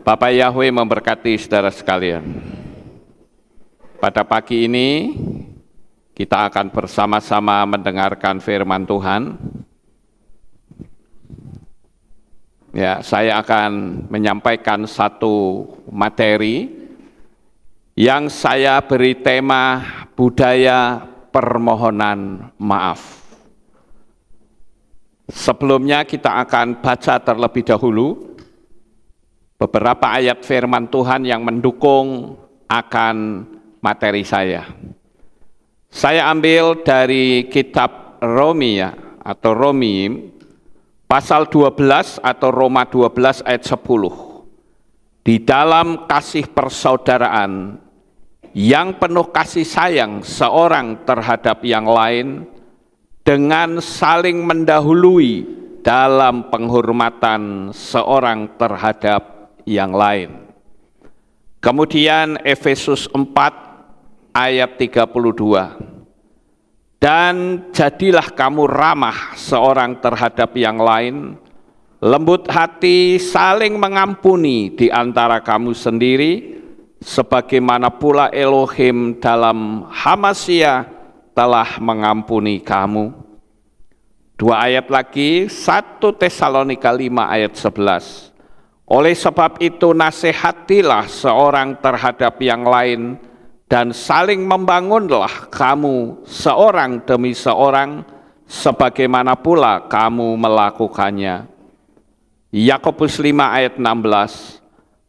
Bapak Yahweh memberkati saudara sekalian. Pada pagi ini kita akan bersama-sama mendengarkan firman Tuhan. Ya, saya akan menyampaikan satu materi yang saya beri tema budaya permohonan maaf. Sebelumnya kita akan baca terlebih dahulu beberapa ayat firman Tuhan yang mendukung akan materi saya. Saya ambil dari kitab Romi atau Romi pasal 12 atau Roma 12 ayat 10. Di dalam kasih persaudaraan yang penuh kasih sayang seorang terhadap yang lain dengan saling mendahului dalam penghormatan seorang terhadap yang lain. Kemudian Efesus 4 ayat 32. Dan jadilah kamu ramah seorang terhadap yang lain, lembut hati, saling mengampuni di antara kamu sendiri, sebagaimana pula Elohim dalam Hamasya telah mengampuni kamu. Dua ayat lagi, 1 Tesalonika 5 ayat 11. Oleh sebab itu nasihatilah seorang terhadap yang lain dan saling membangunlah kamu seorang demi seorang sebagaimana pula kamu melakukannya. Yakobus 5 ayat 16.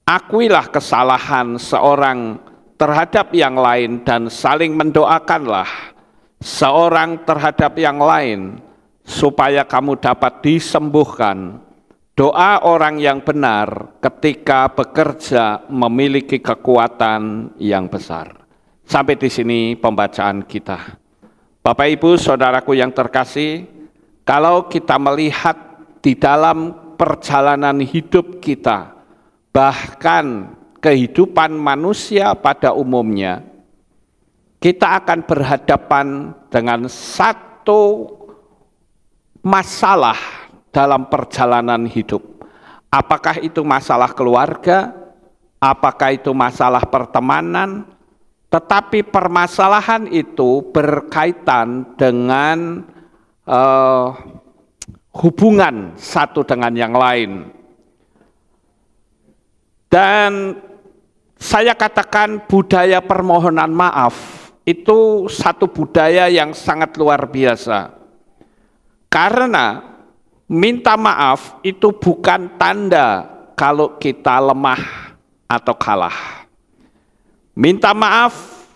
Akuilah kesalahan seorang terhadap yang lain dan saling mendoakanlah seorang terhadap yang lain supaya kamu dapat disembuhkan. Doa orang yang benar ketika bekerja memiliki kekuatan yang besar. Sampai di sini pembacaan kita. Bapak Ibu saudaraku yang terkasih, kalau kita melihat di dalam perjalanan hidup kita, bahkan kehidupan manusia pada umumnya, kita akan berhadapan dengan satu masalah dalam perjalanan hidup. Apakah itu masalah keluarga, apakah itu masalah pertemanan, tetapi permasalahan itu berkaitan dengan hubungan satu dengan yang lain. Dan saya katakan budaya permohonan maaf itu satu budaya yang sangat luar biasa. Karena minta maaf itu bukan tanda kalau kita lemah atau kalah. Minta maaf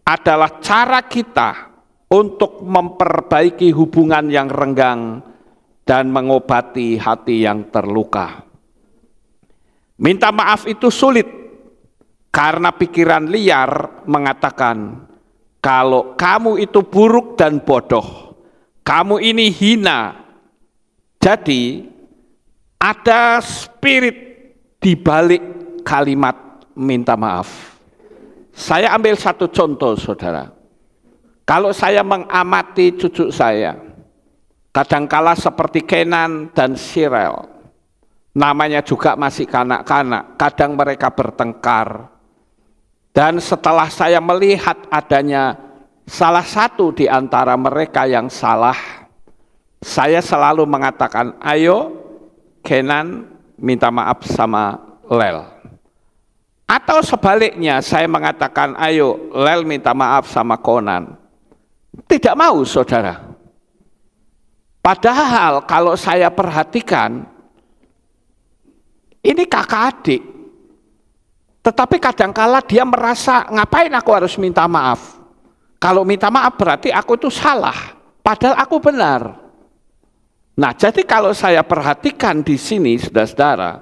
adalah cara kita untuk memperbaiki hubungan yang renggang dan mengobati hati yang terluka. Minta maaf itu sulit karena pikiran liar mengatakan kalau kamu itu buruk dan bodoh, kamu ini hina. Jadi ada spirit di balik kalimat minta maaf. Saya ambil satu contoh saudara. Kalau saya mengamati cucu saya, kadangkala seperti Kenan dan Shirel, namanya juga masih kanak-kanak, kadang mereka bertengkar. Dan setelah saya melihat adanya salah satu di antara mereka yang salah, saya selalu mengatakan, ayo Kenan minta maaf sama Lel. Atau sebaliknya saya mengatakan, ayo Lel minta maaf sama Konan. Tidak mau saudara. Padahal kalau saya perhatikan, ini kakak adik. Tetapi kadangkala dia merasa, ngapain aku harus minta maaf? Kalau minta maaf berarti aku itu salah. Padahal aku benar. Nah, jadi kalau saya perhatikan di sini, saudara-saudara,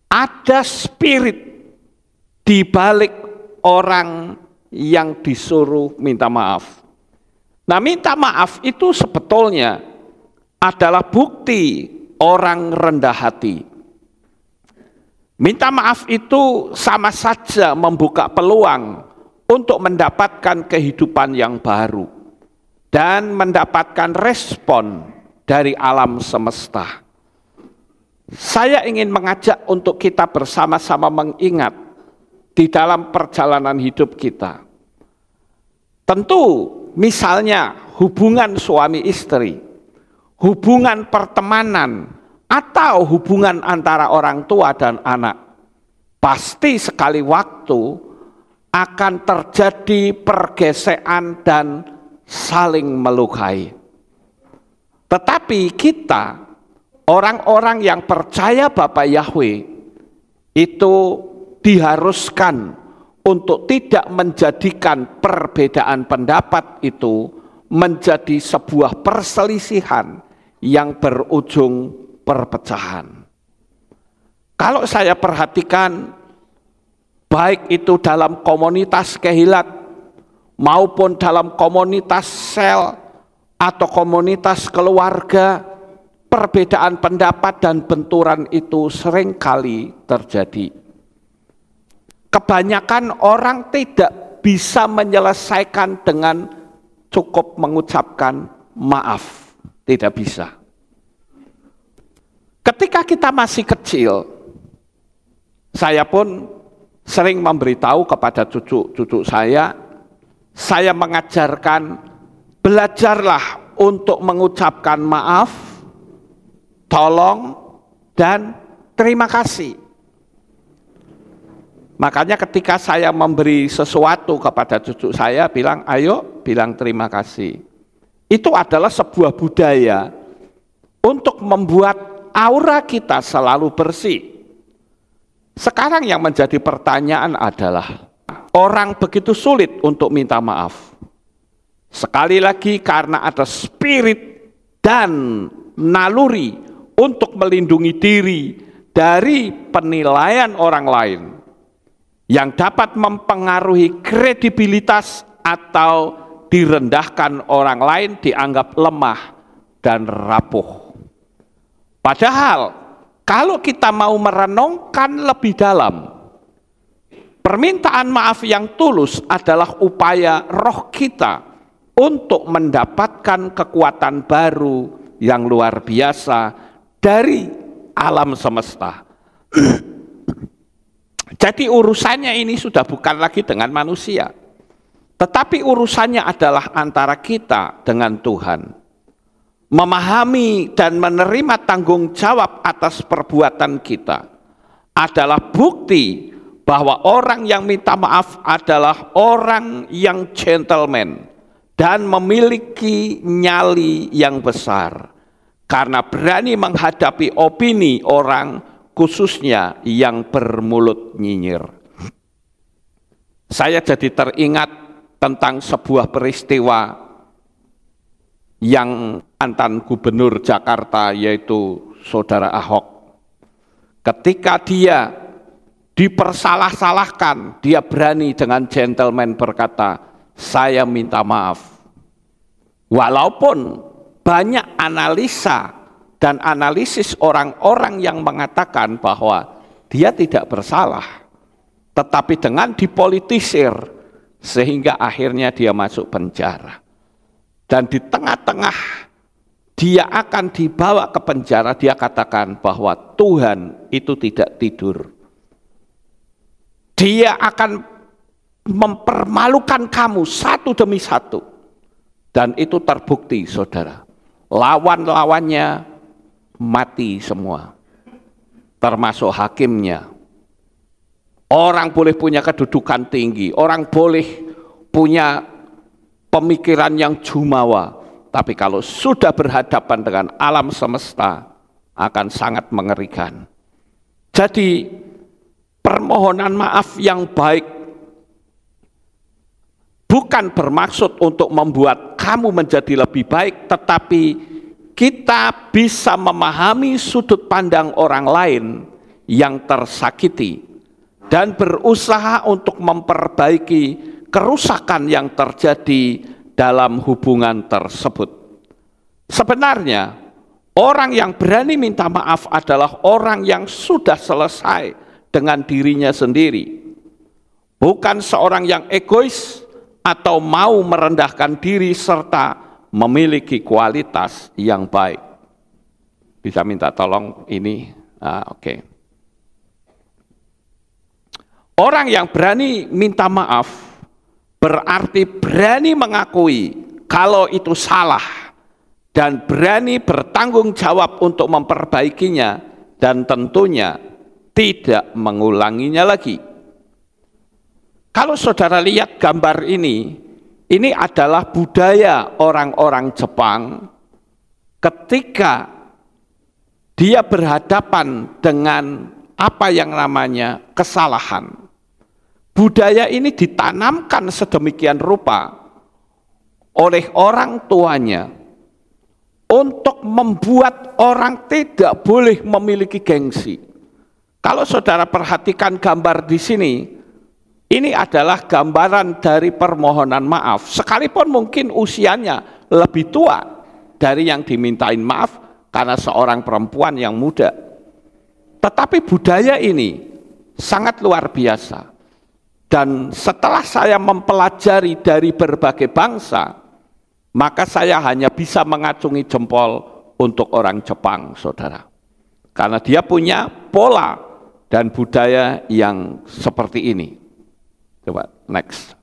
ada spirit di balik orang yang disuruh minta maaf. Nah, minta maaf itu sebetulnya adalah bukti orang rendah hati. Minta maaf itu sama saja membuka peluang untuk mendapatkan kehidupan yang baru dan mendapatkan respon dari alam semesta. Saya ingin mengajak untuk kita bersama-sama mengingat di dalam perjalanan hidup kita. Tentu misalnya hubungan suami istri, hubungan pertemanan, atau hubungan antara orang tua dan anak, pasti sekali waktu akan terjadi pergesekan dan saling melukai. Tetapi kita, orang-orang yang percaya Bapa Yahweh, itu diharuskan untuk tidak menjadikan perbedaan pendapat itu menjadi sebuah perselisihan yang berujung perpecahan. Kalau saya perhatikan, baik itu dalam komunitas kehilat maupun dalam komunitas sel atau komunitas keluarga, perbedaan pendapat dan benturan itu seringkali terjadi. Kebanyakan orang tidak bisa menyelesaikan dengan cukup mengucapkan maaf, tidak bisa. Ketika kita masih kecil, saya pun sering memberitahu kepada cucu-cucu saya mengajarkan, belajarlah untuk mengucapkan maaf, tolong, dan terima kasih. Makanya ketika saya memberi sesuatu kepada cucu saya, bilang, ayo bilang terima kasih. Itu adalah sebuah budaya untuk membuat aura kita selalu bersih. Sekarang yang menjadi pertanyaan adalah, orang begitu sulit untuk minta maaf. Sekali lagi karena ada spirit dan naluri untuk melindungi diri dari penilaian orang lain yang dapat mempengaruhi kredibilitas atau direndahkan orang lain, dianggap lemah dan rapuh. Padahal kalau kita mau merenungkan lebih dalam, permintaan maaf yang tulus adalah upaya roh kita untuk mendapatkan kekuatan baru yang luar biasa dari alam semesta. Jadi urusannya ini sudah bukan lagi dengan manusia, tetapi urusannya adalah antara kita dengan Tuhan. Memahami dan menerima tanggung jawab atas perbuatan kita adalah bukti bahwa orang yang minta maaf adalah orang yang gentleman dan memiliki nyali yang besar, karena berani menghadapi opini orang, khususnya yang bermulut nyinyir. Saya jadi teringat tentang sebuah peristiwa yang mantan gubernur Jakarta, yaitu Saudara Ahok. Ketika dia dipersalah-salahkan, dia berani dengan gentleman berkata, saya minta maaf. Walaupun banyak analisa dan analisis orang-orang yang mengatakan bahwa dia tidak bersalah, tetapi dengan dipolitisir sehingga akhirnya dia masuk penjara. Dan di tengah-tengah dia akan dibawa ke penjara, dia katakan bahwa Tuhan itu tidak tidur. Dia akan mempermalukan kamu satu demi satu. Dan itu terbukti, saudara. Lawan-lawannya mati semua, termasuk hakimnya. Orang boleh punya kedudukan tinggi, orang boleh punya pemikiran yang jumawa, tapi kalau sudah berhadapan dengan alam semesta akan sangat mengerikan. Jadi permohonan maaf yang baik bukan bermaksud untuk membuat kamu menjadi lebih baik, tetapi kita bisa memahami sudut pandang orang lain yang tersakiti dan berusaha untuk memperbaiki kerusakan yang terjadi dalam hubungan tersebut. Sebenarnya orang yang berani minta maaf adalah orang yang sudah selesai dengan dirinya sendiri, bukan seorang yang egois atau mau merendahkan diri serta memiliki kualitas yang baik. Bisa minta tolong ini Oke. Orang yang berani minta maaf berarti berani mengakui kalau itu salah dan berani bertanggung jawab untuk memperbaikinya dan tentunya tidak mengulanginya lagi. Kalau saudara lihat gambar ini adalah budaya orang-orang Jepang ketika dia berhadapan dengan apa yang namanya kesalahan. Budaya ini ditanamkan sedemikian rupa oleh orang tuanya untuk membuat orang tidak boleh memiliki gengsi. Kalau saudara perhatikan gambar di sini, ini adalah gambaran dari permohonan maaf. Sekalipun mungkin usianya lebih tua dari yang dimintain maaf karena seorang perempuan yang muda. Tetapi budaya ini sangat luar biasa. Dan setelah saya mempelajari dari berbagai bangsa, maka saya hanya bisa mengacungi jempol untuk orang Jepang, saudara. Karena dia punya pola dan budaya yang seperti ini. Coba next.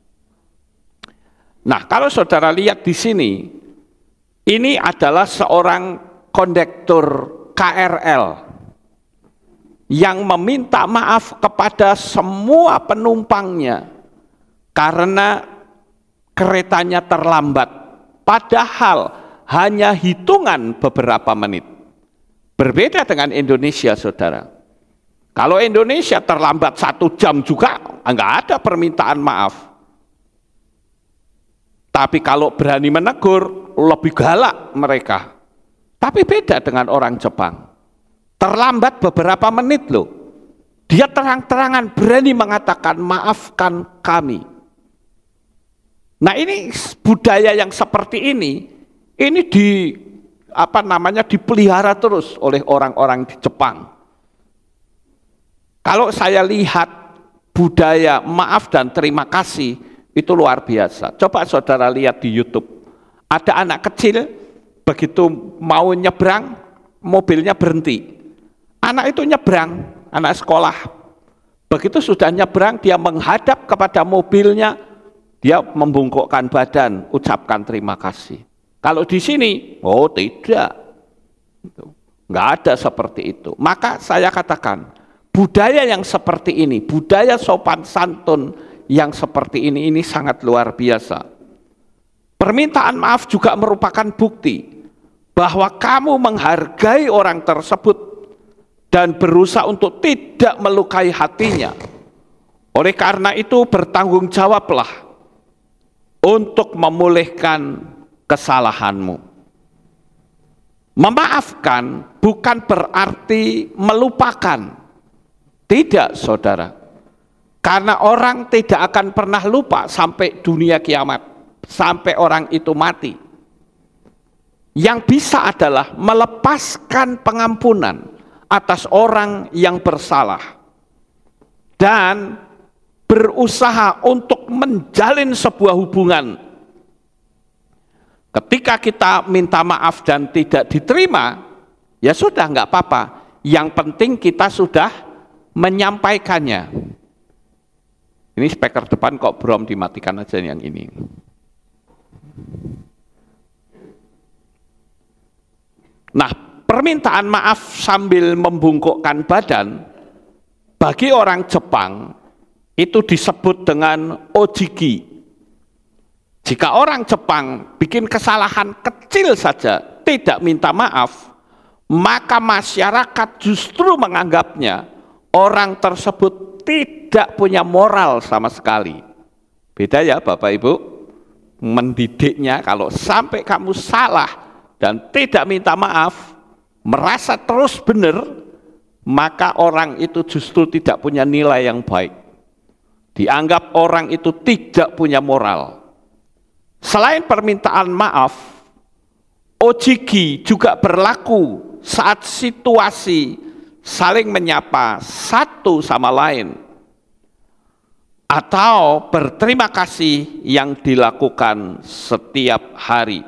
Nah, kalau saudara lihat di sini, ini adalah seorang kondektur KRL yang meminta maaf kepada semua penumpangnya karena keretanya terlambat, padahal hanya hitungan beberapa menit. Berbeda dengan Indonesia, saudara. Kalau Indonesia terlambat 1 jam juga, enggak ada permintaan maaf. Tapi kalau berani menegur, lebih galak mereka. Tapi beda dengan orang Jepang. Terlambat beberapa menit loh. Dia terang-terangan berani mengatakan maafkan kami. Nah, ini budaya yang seperti ini dipelihara terus oleh orang-orang di Jepang. Kalau saya lihat budaya maaf dan terima kasih itu luar biasa. Coba saudara lihat di YouTube. Ada anak kecil begitu mau nyebrang, mobilnya berhenti. Anak itu nyebrang, anak sekolah. Begitu sudah nyebrang, dia menghadap kepada mobilnya, dia membungkukkan badan, ucapkan terima kasih. Kalau di sini, oh tidak. Nggak ada seperti itu. Maka saya katakan, budaya yang seperti ini, budaya sopan santun yang seperti ini sangat luar biasa. Permintaan maaf juga merupakan bukti bahwa kamu menghargai orang tersebut dan berusaha untuk tidak melukai hatinya. Oleh karena itu bertanggung jawablah untuk memulihkan kesalahanmu. Memaafkan bukan berarti melupakan. Tidak, saudara. Karena orang tidak akan pernah lupa sampai dunia kiamat, sampai orang itu mati. Yang bisa adalah melepaskan pengampunan atas orang yang bersalah dan berusaha untuk menjalin sebuah hubungan. Ketika kita minta maaf dan tidak diterima, ya sudah, nggak apa-apa. Yang penting kita sudah menyampaikannya. Ini speaker depan kok belum dimatikan aja yang ini. Nah, permintaan maaf sambil membungkukkan badan bagi orang Jepang itu disebut dengan ojiki. Jika orang Jepang bikin kesalahan kecil saja tidak minta maaf, maka masyarakat justru menganggapnya orang tersebut tidak punya moral sama sekali. Beda ya Bapak Ibu, mendidiknya kalau sampai kamu salah dan tidak minta maaf, merasa terus benar, maka orang itu justru tidak punya nilai yang baik. Dianggap orang itu tidak punya moral. Selain permintaan maaf, ojiki juga berlaku saat situasi saling menyapa satu sama lain atau berterima kasih yang dilakukan setiap hari.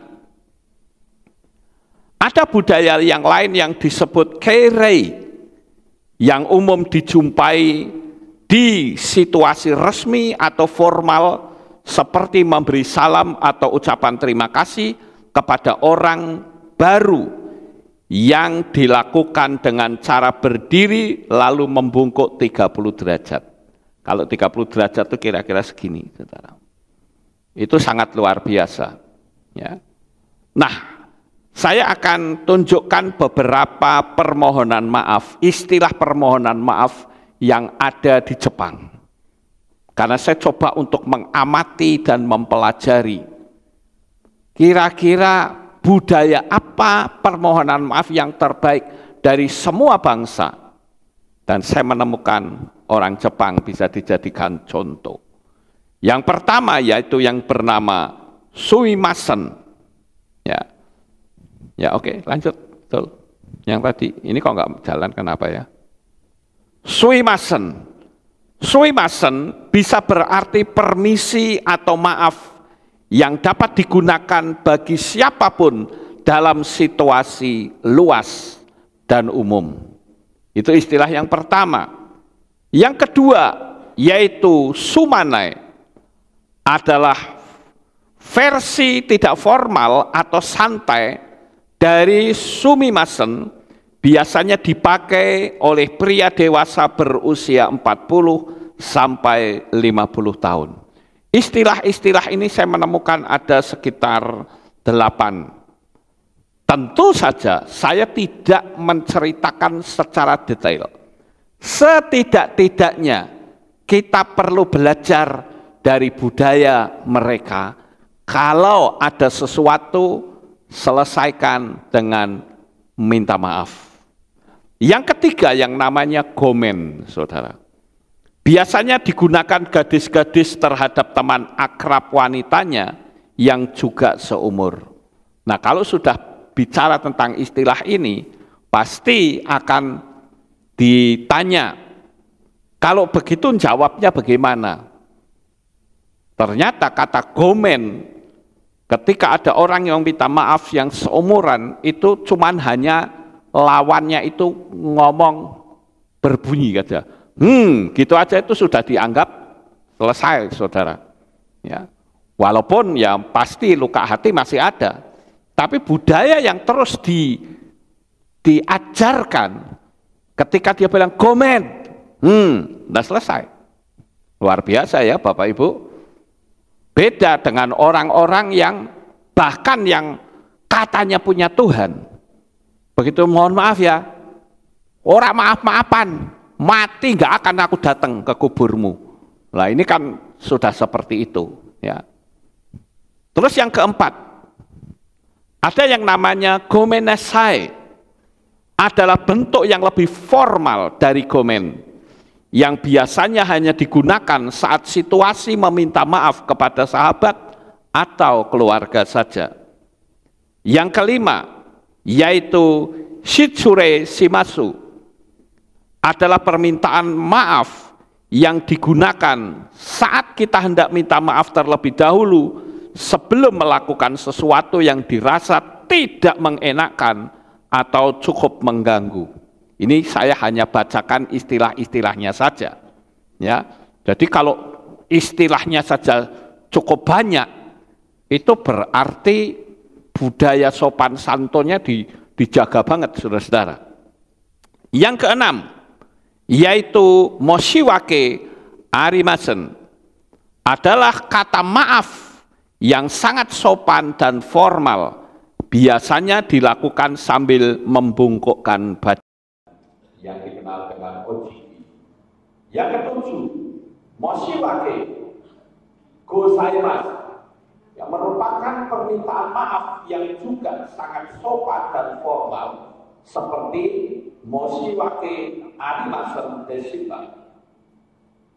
Ada budaya yang lain yang disebut keirei, yang umum dijumpai di situasi resmi atau formal seperti memberi salam atau ucapan terima kasih kepada orang baru yang dilakukan dengan cara berdiri lalu membungkuk 30 derajat. Kalau 30 derajat itu kira-kira segini, saudara. Itu sangat luar biasa. Ya. Nah, saya akan tunjukkan beberapa permohonan maaf, istilah permohonan maaf yang ada di Jepang. Karena saya coba untuk mengamati dan mempelajari kira-kira budaya apa permohonan maaf yang terbaik dari semua bangsa. Dan saya menemukan orang Jepang bisa dijadikan contoh. Yang pertama yaitu yang bernama sumimasen. Ya, ya oke, lanjut. Betul. Yang tadi, ini kok nggak jalan, kenapa ya? Sumimasen. Sumimasen bisa berarti permisi atau maaf yang dapat digunakan bagi siapapun dalam situasi luas dan umum. Itu istilah yang pertama. Yang kedua, yaitu sumanai, adalah versi tidak formal atau santai dari sumimasen, biasanya dipakai oleh pria dewasa berusia 40 sampai 50 tahun. Istilah-istilah ini saya menemukan ada sekitar 8. Tentu saja saya tidak menceritakan secara detail. Setidak-tidaknya kita perlu belajar dari budaya mereka. Kalau ada sesuatu, selesaikan dengan minta maaf. Yang ketiga yang namanya gomen, saudara. Biasanya digunakan gadis-gadis terhadap teman akrab wanitanya yang juga seumur. Nah, kalau sudah bicara tentang istilah ini, pasti akan ditanya, kalau begitu jawabnya bagaimana? Ternyata kata gomen, ketika ada orang yang minta maaf yang seumuran, itu cuman hanya lawannya itu ngomong berbunyi aja. Gitu aja itu sudah dianggap selesai, saudara. Ya. Walaupun ya pasti luka hati masih ada, tapi budaya yang terus diajarkan ketika dia bilang gomen, udah selesai. Luar biasa ya Bapak Ibu. Beda dengan orang-orang yang bahkan yang katanya punya Tuhan. Begitu mohon maaf ya, orang maaf-maafan, mati nggak akan aku datang ke kuburmu. Nah ini kan sudah seperti itu. Ya. Terus yang keempat, ada yang namanya gomenasai, adalah bentuk yang lebih formal dari gomen, yang biasanya hanya digunakan saat situasi meminta maaf kepada sahabat atau keluarga saja. Yang kelima, yaitu shitsure shimasu, adalah permintaan maaf yang digunakan saat kita hendak minta maaf terlebih dahulu sebelum melakukan sesuatu yang dirasa tidak mengenakan atau cukup mengganggu. Ini saya hanya bacakan istilah-istilahnya saja. Ya, jadi kalau istilahnya saja cukup banyak, itu berarti budaya sopan santunnya dijaga banget, saudara-saudara. Yang keenam, yaitu moshiwake arimasen, adalah kata maaf yang sangat sopan dan formal, biasanya dilakukan sambil membungkukkan badan, yang dikenal dengan ojibi. Yang ketujuh, moshiwake gozaimasu, yang merupakan permintaan maaf yang juga sangat sopan dan formal, seperti moshiwake arimasen deshiba.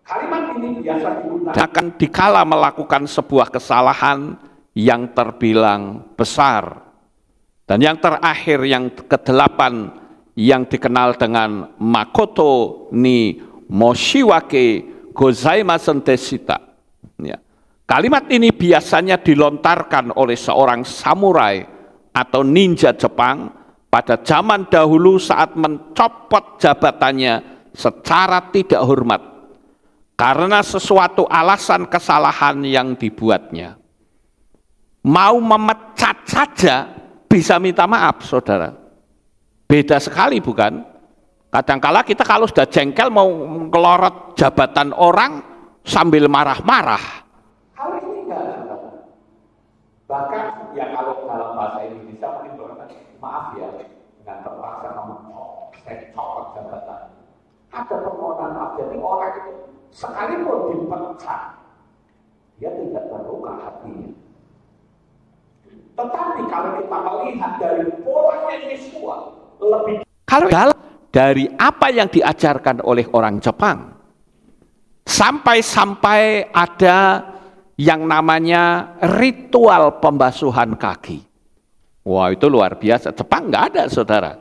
Kalimat ini biasa digunakan dikala melakukan sebuah kesalahan yang terbilang besar. Dan yang terakhir, yang kedelapan, yang dikenal dengan makoto ni moshiwake gozaimasen deshita. Ya. Kalimat ini biasanya dilontarkan oleh seorang samurai atau ninja Jepang pada zaman dahulu saat mencopot jabatannya secara tidak hormat karena sesuatu alasan kesalahan yang dibuatnya. Mau memecat saja bisa minta maaf, saudara. Beda sekali bukan? Kadangkala kita kalau sudah jengkel mau ngelorot jabatan orang sambil marah-marah. Hal ini enggak, saudara. Bahkan ya kalau dalam bahasa Indonesia mungkin berkata, maaf ya, dengan terpaksa saya copot jabatan. Ada permohonan maaf, jadi orang itu sekalipun dipecat, dia tidak terluka hatinya. Tetapi kalau kita melihat dari polanya Yesus lebih kalau dari apa yang diajarkan oleh orang Jepang, sampai ada yang namanya ritual pembasuhan kaki. Wah, itu luar biasa. Jepang nggak ada, saudara.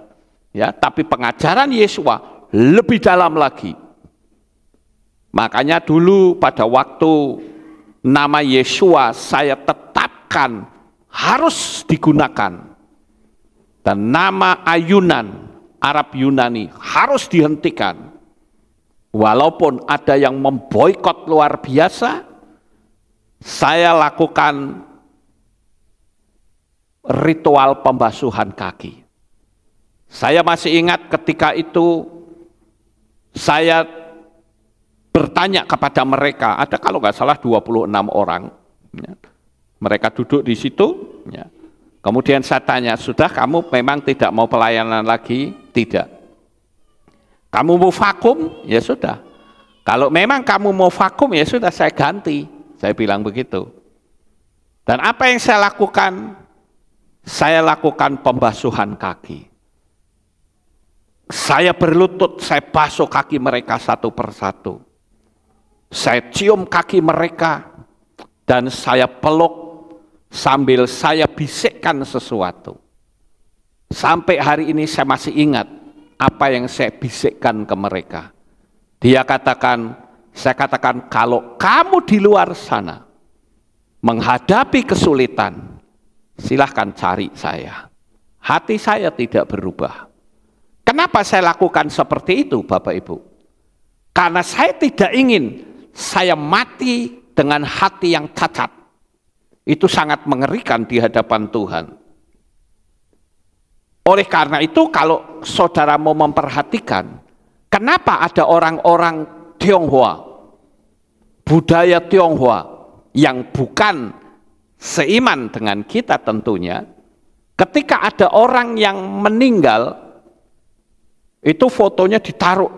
Ya, tapi pengajaran Yesua lebih dalam lagi. Makanya dulu pada waktu nama Yesua saya tetapkan harus digunakan. Dan nama ayunan Arab Yunani harus dihentikan. Walaupun ada yang memboikot luar biasa, saya lakukan ritual pembasuhan kaki. Saya masih ingat ketika itu saya bertanya kepada mereka, ada kalau nggak salah 26 orang. Mereka duduk di situ, ya. Kemudian saya tanya, sudah kamu memang tidak mau pelayanan lagi? Tidak. Kamu mau vakum? Ya sudah. Kalau memang kamu mau vakum, ya sudah saya ganti. Saya bilang begitu. Dan apa yang saya lakukan? Saya lakukan pembasuhan kaki. Saya berlutut, saya basuh kaki mereka satu persatu. Saya cium kaki mereka, dan saya peluk sambil saya bisikkan sesuatu. Sampai hari ini saya masih ingat apa yang saya bisikkan ke mereka. Saya katakan, kalau kamu di luar sana menghadapi kesulitan, silahkan cari saya. Hati saya tidak berubah. Kenapa saya lakukan seperti itu, Bapak Ibu? Karena saya tidak ingin saya mati dengan hati yang cacat. Itu sangat mengerikan di hadapan Tuhan. Oleh karena itu, kalau saudara mau memperhatikan, kenapa ada orang-orang Tionghoa, budaya Tionghoa yang bukan seiman dengan kita tentunya, ketika ada orang yang meninggal, itu fotonya ditaruh,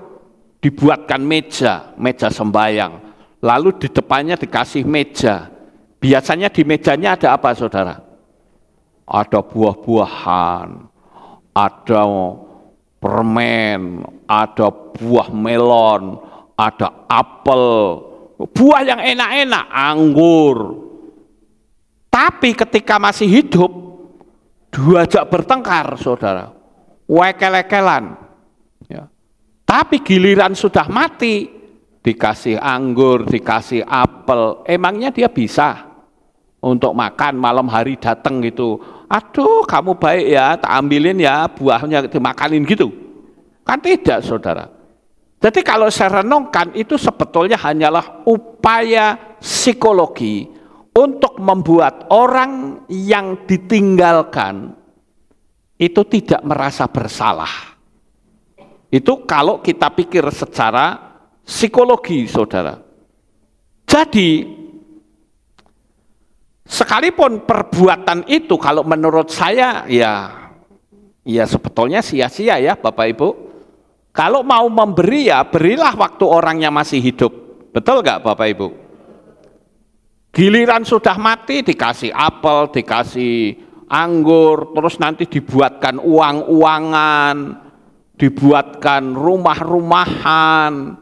dibuatkan meja sembahyang, lalu di depannya dikasih meja. Biasanya di mejanya ada apa, saudara? Ada buah-buahan, ada permen, ada buah melon, ada apel, buah yang enak-enak, anggur. Tapi ketika masih hidup, diajak bertengkar, saudara, wekel-wekelan. Ya. Tapi giliran sudah mati, dikasih anggur, dikasih apel, emangnya dia bisa untuk makan malam hari datang gitu? Aduh, kamu baik ya, tak ambilin ya buahnya dimakanin gitu. Kan tidak, saudara. Jadi kalau saya renungkan, itu sebetulnya hanyalah upaya psikologi untuk membuat orang yang ditinggalkan itu tidak merasa bersalah. Itu kalau kita pikir secara psikologi, saudara. Jadi sekalipun perbuatan itu kalau menurut saya ya sebetulnya sia-sia ya Bapak Ibu. Kalau mau memberi ya berilah waktu orangnya masih hidup. Betul nggak Bapak Ibu? Giliran sudah mati dikasih apel, dikasih anggur, terus nanti dibuatkan uang-uangan, dibuatkan rumah-rumahan,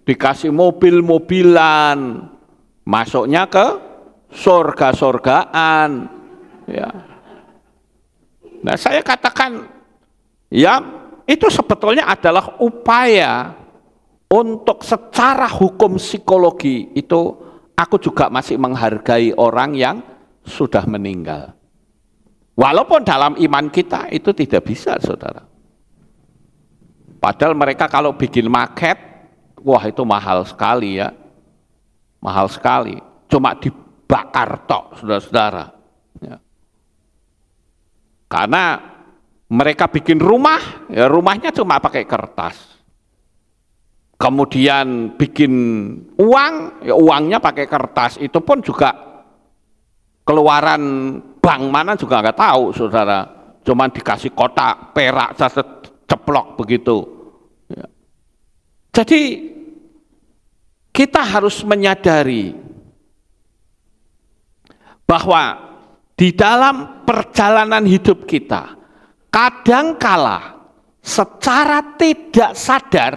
dikasih mobil-mobilan, masuknya ke surga-surgaan. Ya. Nah, saya katakan, ya itu sebetulnya adalah upaya untuk secara hukum psikologi itu aku juga masih menghargai orang yang sudah meninggal. Walaupun dalam iman kita itu tidak bisa, saudara. Padahal mereka kalau bikin maket, wah itu mahal sekali ya. Mahal sekali. Cuma dibakar tok, saudara-saudara. Ya. Karena mereka bikin rumah, ya rumahnya cuma pakai kertas. Kemudian bikin uang, ya uangnya pakai kertas. Itu pun juga keluaran bank mana juga nggak tahu, saudara. Cuma dikasih kotak perak, ceplok begitu. Ya. Jadi kita harus menyadari bahwa di dalam perjalanan hidup kita, kadangkala secara tidak sadar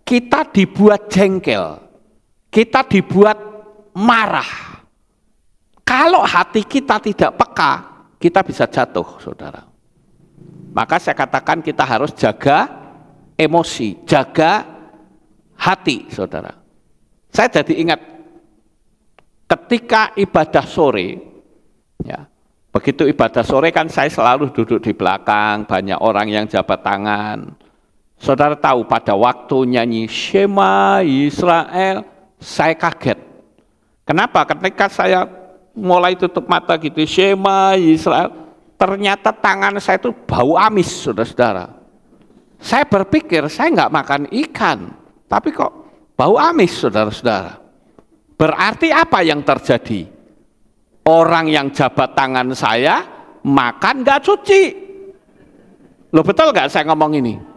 kita dibuat jengkel, kita dibuat marah. Kalau hati kita tidak peka, kita bisa jatuh, saudara. Maka saya katakan kita harus jaga emosi, jaga hati, saudara. Saya jadi ingat ketika ibadah sore, ya, begitu ibadah sore kan saya selalu duduk di belakang, banyak orang yang jabat tangan. Saudara tahu pada waktu nyanyi Shema Israel, saya kaget. Kenapa? Ketika saya mulai tutup mata gitu, Shema Israel, ternyata tangan saya itu bau amis, saudara-saudara. Saya berpikir saya nggak makan ikan, tapi kok bau amis, saudara-saudara. Berarti apa yang terjadi? Orang yang jabat tangan saya makan nggak cuci. Loh betul nggak saya ngomong ini?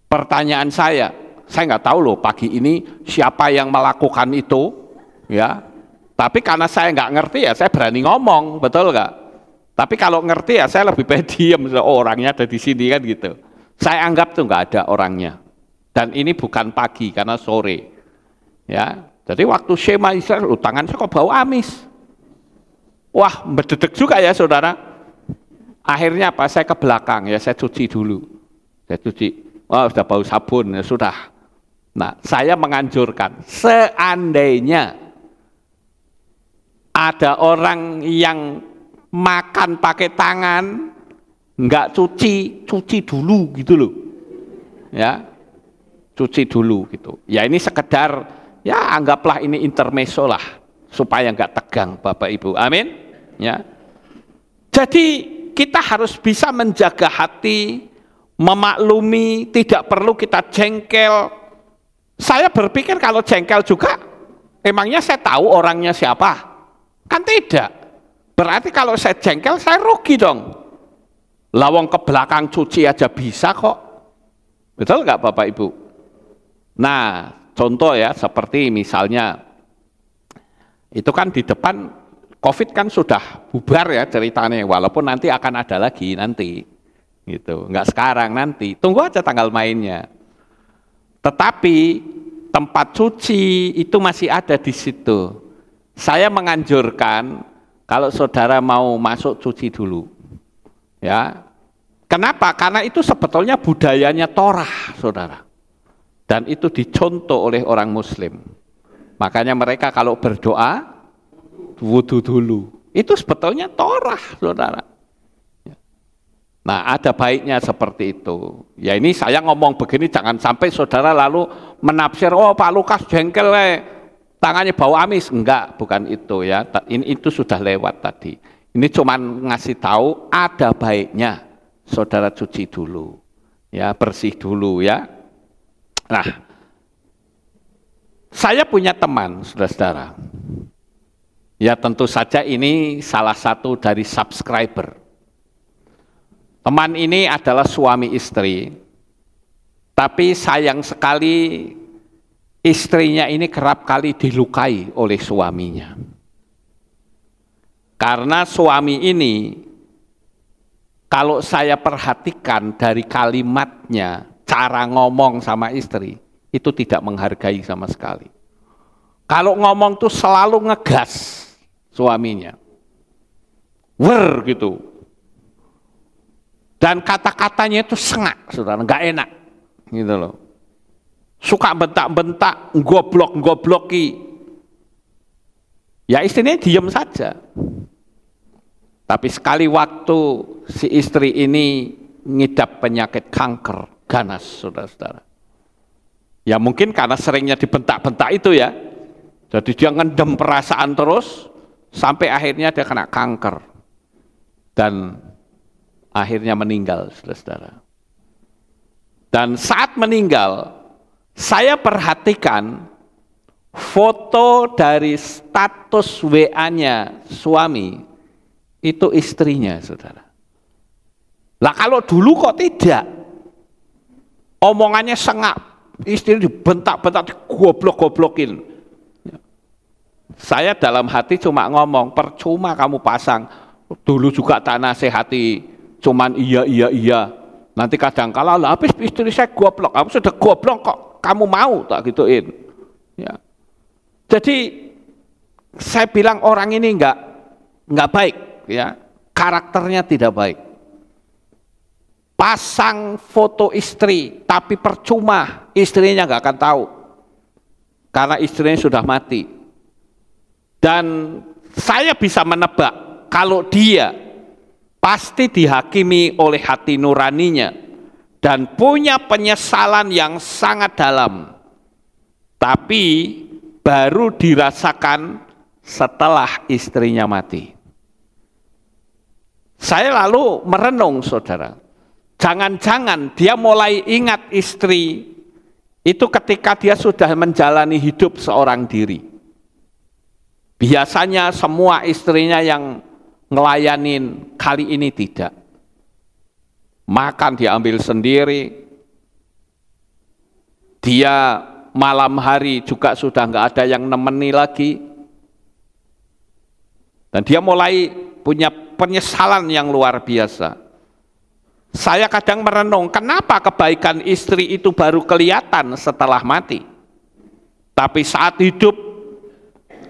Pertanyaan saya nggak tahu loh pagi ini siapa yang melakukan itu, ya. Tapi karena saya nggak ngerti ya saya berani ngomong, betul nggak? Tapi kalau ngerti ya saya lebih baik diam, oh, orangnya ada di sini kan gitu. Saya anggap tuh nggak ada orangnya. Dan ini bukan pagi karena sore. Ya, jadi waktu Shema Israel, tangan saya kok bau amis. Wah, berdedek juga ya saudara. Akhirnya apa? Saya ke belakang ya, saya cuci dulu. Saya cuci. Oh, sudah bau sabun ya sudah. Nah, saya menganjurkan seandainya ada orang yang makan pakai tangan, nggak cuci dulu gitu loh, ya, cuci dulu gitu. Ya ini sekedar, ya anggaplah ini intermezzo lah, supaya nggak tegang Bapak Ibu, amin. Ya, jadi kita harus bisa menjaga hati, memaklumi, tidak perlu kita jengkel. Saya berpikir kalau jengkel juga, emangnya saya tahu orangnya siapa? Kan tidak. Berarti kalau saya jengkel, saya rugi dong. Lawang ke belakang cuci aja bisa kok. Betul nggak Bapak Ibu? Nah, contoh ya, seperti misalnya, itu kan di depan, COVID kan sudah bubar ya ceritanya, walaupun nanti akan ada lagi nanti. Gitu. Nggak sekarang nanti, tunggu aja tanggal mainnya. Tetapi tempat cuci itu masih ada di situ. Saya menganjurkan, kalau saudara mau masuk cuci dulu, ya. Kenapa? Karena itu sebetulnya budayanya Torah, saudara. Dan itu dicontoh oleh orang Muslim. Makanya mereka kalau berdoa, wudu dulu. Itu sebetulnya Torah, saudara. Nah, ada baiknya seperti itu. Ya ini saya ngomong begini, jangan sampai saudara lalu menafsir, oh Pak Lukas jengkel, tangannya bau amis. Enggak, bukan itu ya. Ini itu sudah lewat tadi. Ini cuma ngasih tahu ada baiknya saudara cuci dulu, ya bersih dulu ya. Nah, saya punya teman, saudara-saudara. Ya tentu saja ini salah satu dari subscriber. Teman ini adalah suami istri, tapi sayang sekali istrinya ini kerap kali dilukai oleh suaminya. Karena suami ini, kalau saya perhatikan dari kalimatnya, cara ngomong sama istri, itu tidak menghargai sama sekali. Kalau ngomong tuh selalu ngegas suaminya. Wer gitu. Dan kata-katanya itu sengak, saudara, nggak enak. Gitu loh. Suka bentak-bentak, goblok-gobloki. Ya istrinya diam saja. Tapi sekali waktu si istri ini ngidap penyakit kanker, ganas, saudara-saudara. Ya mungkin karena seringnya dibentak-bentak itu ya. Jadi dia ngendem perasaan terus, sampai akhirnya dia kena kanker. Dan akhirnya meninggal, saudara-saudara. Dan saat meninggal, saya perhatikan foto dari status WA-nya suami, itu istrinya, saudara. Lah kalau dulu kok tidak, omongannya sengak, istri dibentak-bentak, digoblok-goblokin. Saya dalam hati cuma ngomong, percuma kamu pasang, dulu juga tak nasihati, cuman iya, nanti kadang kala lah habis istri saya goblok, kamu sudah goblok kok, kamu mau tak gituin. Ya. Jadi saya bilang orang ini enggak baik, ya, karakternya tidak baik. Pasang foto istri, tapi percuma, istrinya nggak akan tahu, karena istrinya sudah mati. Dan saya bisa menebak, kalau dia pasti dihakimi oleh hati nuraninya, dan punya penyesalan yang sangat dalam, tapi baru dirasakan setelah istrinya mati. Saya lalu merenung, saudara. Jangan-jangan dia mulai ingat istri itu ketika dia sudah menjalani hidup seorang diri. Biasanya semua istrinya yang ngelayanin, kali ini tidak. Makan diambil sendiri. Dia malam hari juga sudah nggak ada yang nemeni lagi. Dan dia mulai punya penyesalan yang luar biasa. Saya kadang merenung, kenapa kebaikan istri itu baru kelihatan setelah mati. Tapi saat hidup,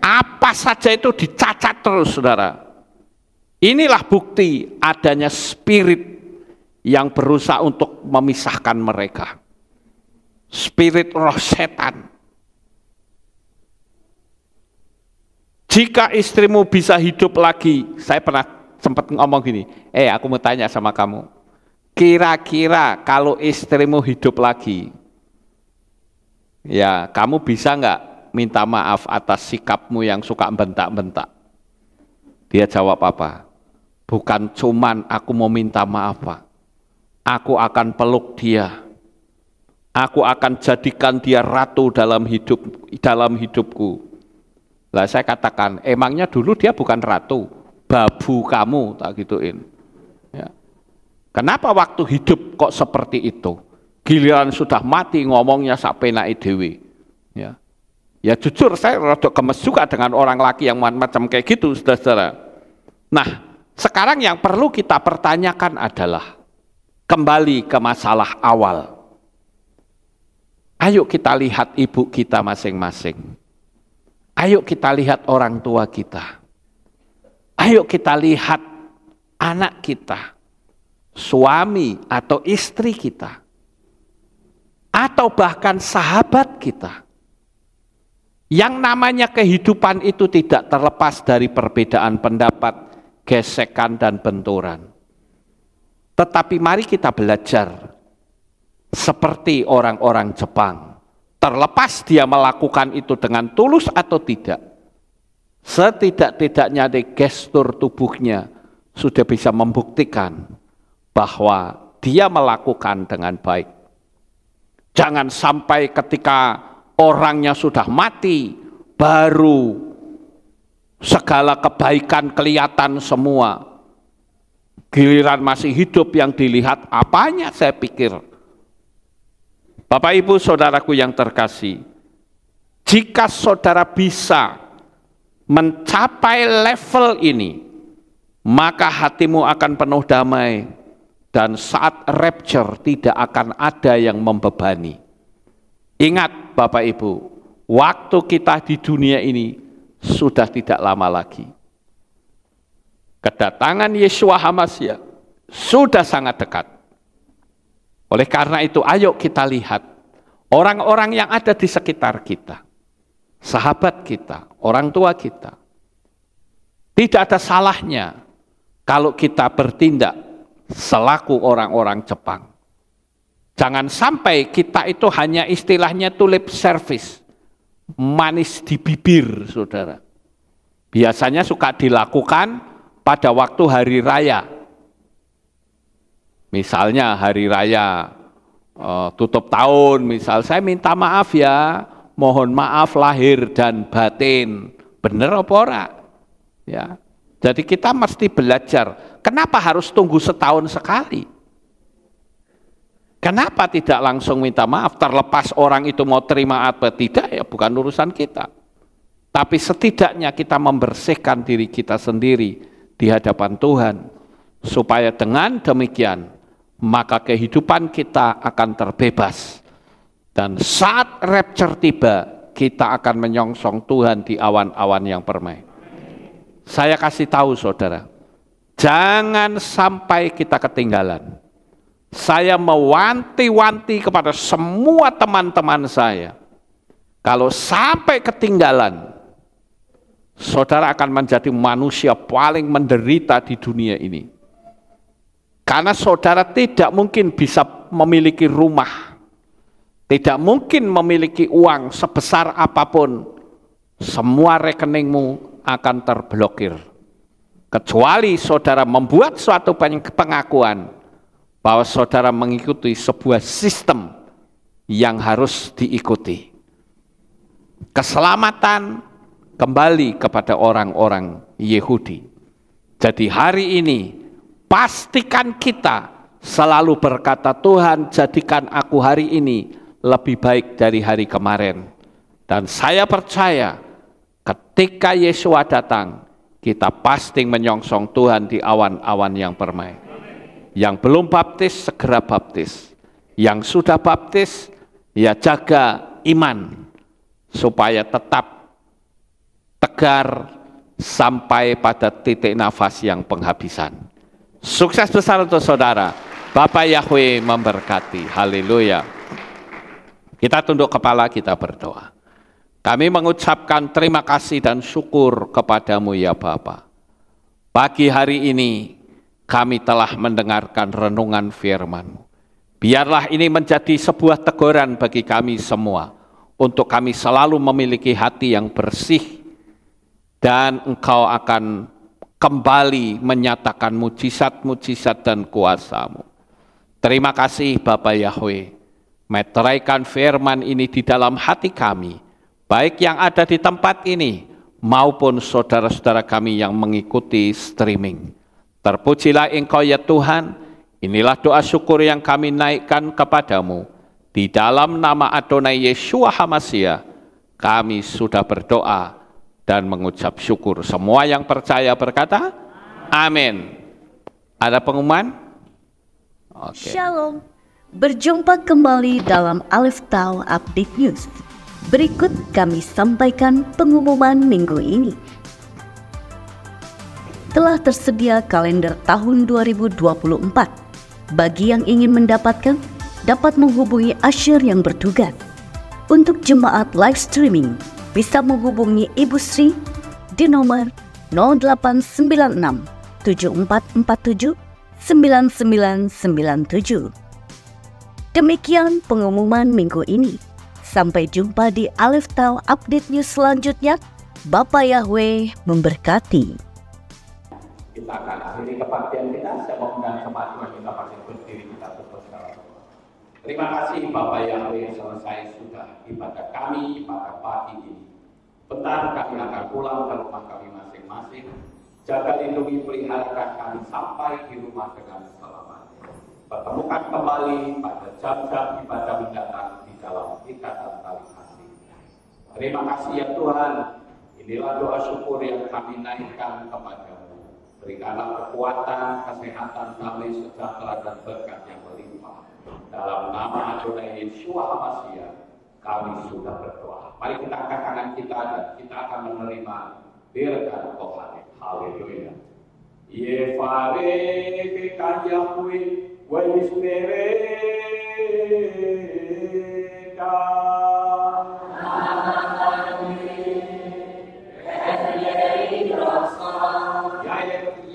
apa saja itu dicacat terus, saudara. Inilah bukti adanya spirit yang berusaha untuk memisahkan mereka. Spirit roh setan. Jika istrimu bisa hidup lagi, saya pernah sempat ngomong gini, aku mau tanya sama kamu, kira-kira kalau istrimu hidup lagi, ya kamu bisa nggak minta maaf atas sikapmu yang suka bentak-bentak? Dia jawab apa? Bukan cuman aku mau minta maaf, Pak. Aku akan peluk dia. Aku akan jadikan dia ratu dalam hidupku. Lah saya katakan, emangnya dulu dia bukan ratu, babu kamu, tak gituin. Ya. Kenapa waktu hidup kok seperti itu? Giliran sudah mati ngomongnya sak penake dhewe. Ya. Ya jujur saya rada gemes juga dengan orang laki yang macam kayak gitu, saudara-saudara. Nah, sekarang yang perlu kita pertanyakan adalah kembali ke masalah awal. Ayo kita lihat ibu kita masing-masing. Ayo kita lihat orang tua kita. Ayo kita lihat anak kita. Suami atau istri kita, atau bahkan sahabat kita. Yang namanya kehidupan itu tidak terlepas dari perbedaan pendapat, gesekan dan benturan. Tetapi mari kita belajar seperti orang-orang Jepang. Terlepas dia melakukan itu dengan tulus atau tidak, setidak-tidaknya di gestur tubuhnya sudah bisa membuktikan bahwa dia melakukan dengan baik. Jangan sampai ketika orangnya sudah mati, baru segala kebaikan kelihatan semua. Giliran masih hidup yang dilihat apanya, saya pikir. Bapak Ibu saudaraku yang terkasih, jika saudara bisa mencapai level ini, maka hatimu akan penuh damai. Dan saat rapture tidak akan ada yang membebani. Ingat Bapak Ibu, waktu kita di dunia ini sudah tidak lama lagi. Kedatangan Yeshua HaMasyiah sudah sangat dekat. Oleh karena itu ayo kita lihat orang-orang yang ada di sekitar kita. Sahabat kita, orang tua kita. Tidak ada salahnya kalau kita bertindak selaku orang-orang Jepang. Jangan sampai kita itu hanya istilahnya itu lip service, manis di bibir, saudara. Biasanya suka dilakukan pada waktu hari raya. Misalnya hari raya tutup tahun, misal saya minta maaf ya, mohon maaf lahir dan batin. Bener apa ora? Ya. Jadi kita mesti belajar. Kenapa harus tunggu setahun sekali? Kenapa tidak langsung minta maaf? Terlepas orang itu mau terima atau tidak, ya bukan urusan kita. Tapi setidaknya kita membersihkan diri kita sendiri di hadapan Tuhan. Supaya dengan demikian, maka kehidupan kita akan terbebas. Dan saat rapture tiba, kita akan menyongsong Tuhan di awan-awan yang permai. Saya kasih tahu saudara, jangan sampai kita ketinggalan. Saya mewanti-wanti kepada semua teman-teman saya. Kalau sampai ketinggalan, saudara akan menjadi manusia paling menderita di dunia ini. Karena saudara tidak mungkin bisa memiliki rumah, tidak mungkin memiliki uang sebesar apapun, semua rekeningmu akan terblokir. Kecuali saudara membuat suatu pengakuan bahwa saudara mengikuti sebuah sistem yang harus diikuti. Keselamatan kembali kepada orang-orang Yahudi. Jadi hari ini pastikan kita selalu berkata, Tuhan jadikan aku hari ini lebih baik dari hari kemarin. Dan saya percaya ketika Yesua datang, kita pasti menyongsong Tuhan di awan-awan yang permai. Yang belum baptis, segera baptis. Yang sudah baptis, ya jaga iman. Supaya tetap tegar sampai pada titik nafas yang penghabisan. Sukses besar untuk saudara. Bapak Yahweh memberkati. Haleluya. Kita tunduk kepala, kita berdoa. Kami mengucapkan terima kasih dan syukur kepadamu ya Bapa. Pagi hari ini kami telah mendengarkan renungan firman-Mu. Biarlah ini menjadi sebuah teguran bagi kami semua, untuk kami selalu memiliki hati yang bersih, dan Engkau akan kembali menyatakan mujizat-mujizat dan kuasa-Mu. Terima kasih Bapa Yahweh, meteraikan firman ini di dalam hati kami, baik yang ada di tempat ini, maupun saudara-saudara kami yang mengikuti streaming. Terpujilah Engkau ya Tuhan, inilah doa syukur yang kami naikkan kepadamu. Di dalam nama Adonai Yeshua HaMashiach, kami sudah berdoa dan mengucap syukur. Semua yang percaya berkata, amin. Ada pengumuman? Okay. Shalom, berjumpa kembali dalam Alif Tau Update News. Berikut kami sampaikan pengumuman minggu ini. Telah tersedia kalender tahun 2024. Bagi yang ingin mendapatkan, dapat menghubungi Asher yang bertugas. Untuk jemaat live streaming, bisa menghubungi Ibu Sri di nomor 0896 7447 9997. Demikian pengumuman minggu ini. Sampai jumpa di Alif Tau Update News selanjutnya. Bapak Yahweh memberkati. Kita akan akhiri kebaktian kita. Saya mengundang jemaat kita pakai berdiri, kita tutup salam. Terima kasih Bapak Yahweh, selesai sudah ibadah kami pada pagi ini. Bentar kami akan pulang ke rumah kami masing-masing. Jaga lindungi peliharakan kami sampai di rumah dengan selamat. Pertemukan kembali pada jam-jam ibadah mendatang di dalam ikatan tali kasih. Terima kasih ya Tuhan. Inilah doa syukur yang kami naikkan kepadamu. Berikanlah kekuatan, kesehatan, damai, sejahtera, dan berkat yang melimpah. Dalam nama Adonai Yeshua HaMashiach, kami sudah berdoa. Mari kita angkat tangan kita dan kita akan menerima berkat Tuhan. Haleluya. Yefarek Yahweh wa yismereka.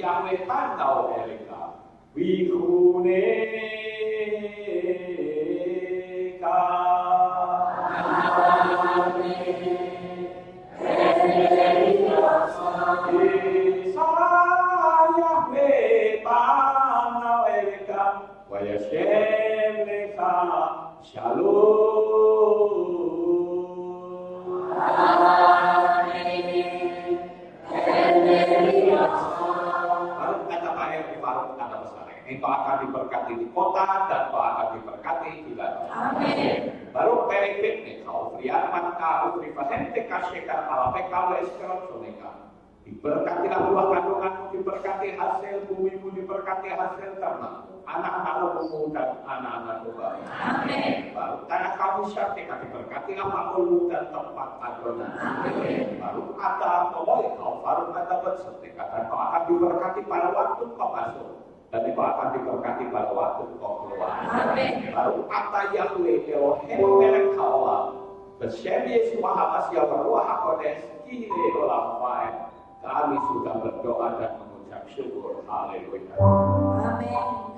Yahweh Tandau Elika Wihune kau akan diberkati di kota dan kau akan diberkati di danau. Amin. Baru peripit nih kau priaman kau privasente kasihkan alape kau eskerotoneka. Diberkatilah buah kandunganmu, diberkati hasil bumimu, diberkati hasil ternakmu, anak-anakmu dan anak-anakmu. Amin. Baru tanah kamu syartika diberkatilah makulmu dan tempat adonan. Amin. Baru kata kau baru kata bersetika dan kau akan diberkati pada waktu kau masuk. Dan kau akan diberkati pada waktu kau keluar. Amin. Baru kata Yahweh Elohim melek kaulah. Bersemi Yesus Mahamasya Ruach HaKodesh kini olam wae. Kami sudah berdoa dan mengucap syukur. Haleluya. Amin.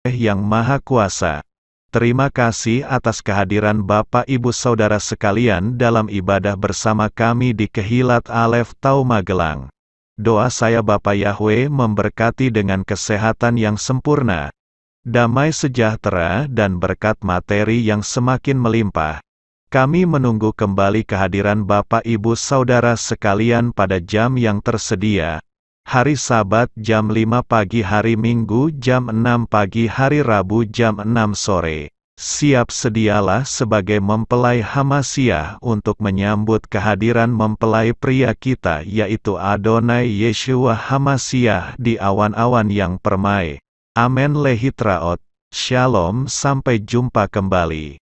Yang Maha Kuasa. Terima kasih atas kehadiran Bapak Ibu Saudara sekalian dalam ibadah bersama kami di Kehilat Alef Tau Magelang. Doa saya Bapa Yahweh memberkati dengan kesehatan yang sempurna, damai sejahtera dan berkat materi yang semakin melimpah. Kami menunggu kembali kehadiran Bapak Ibu Saudara sekalian pada jam yang tersedia. Hari Sabat jam 5 pagi, hari Minggu jam 6 pagi, hari Rabu jam 6 sore. Siap sedialah sebagai mempelai Hamasiah untuk menyambut kehadiran mempelai pria kita yaitu Adonai Yeshua Hamasiah di awan-awan yang permai. Amen lehitraot. Shalom, sampai jumpa kembali.